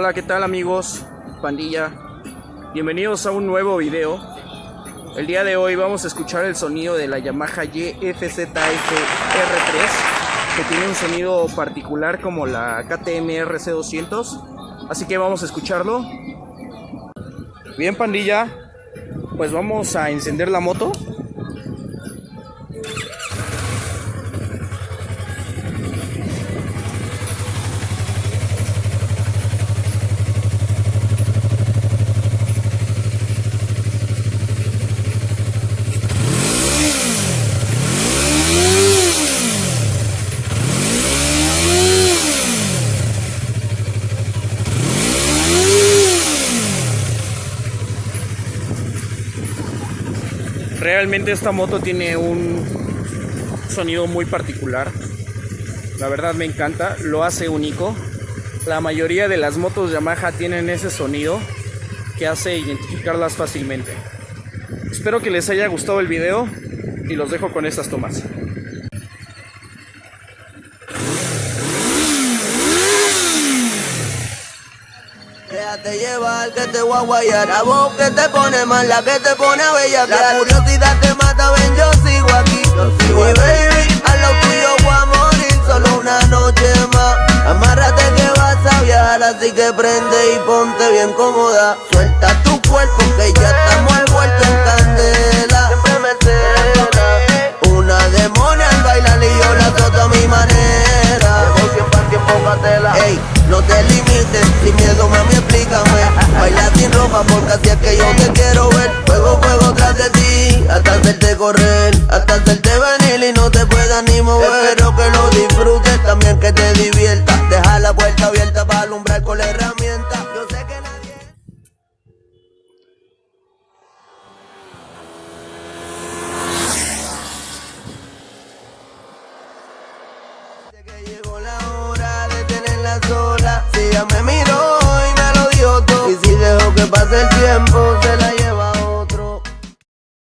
Hola, ¿qué tal amigos? Pandilla. Bienvenidos a un nuevo video. El día de hoy vamos a escuchar el sonido de la Yamaha YFZF R3, que tiene un sonido particular como la KTM RC200. Así que vamos a escucharlo. Bien, pandilla, pues vamos a encender la moto. Realmente esta moto tiene un sonido muy particular. La verdad me encanta, lo hace único. La mayoría de las motos Yamaha tienen ese sonido que hace identificarlas fácilmente. Espero que les haya gustado el video y los dejo con estas tomas. Déjate llevar que te voy a guayar. La voz que te pone mal, la que te pone a bellaquear. La curiosidad te mata, ven, yo sigo aquí. Y baby, a lo tuyo voy a morir. Solo una noche más. Amárrate que vas a viajar, así que prende y ponte bien cómoda. Suelta tu cuerpo que ya estamos envueltos en candela. Siempre me cela. Una demonia al bailar y yo la azoto a mi manera. Llevo tiempo al tiempo patela. Ey, no te limites, sin miedo mami explícame. Baila sin ropa porque así es que yo te quiero ver. Fuego, fuego tras de ti, hasta hacerte correr, hasta hacerte venir y no te puedas ni mover. Espero que lo disfrutes, también que te diviertas. Deja la puerta abierta para alumbrar con la herramienta. Yo sé que nadie... Sé que llegó la hora de tenerla sola. Sígame mi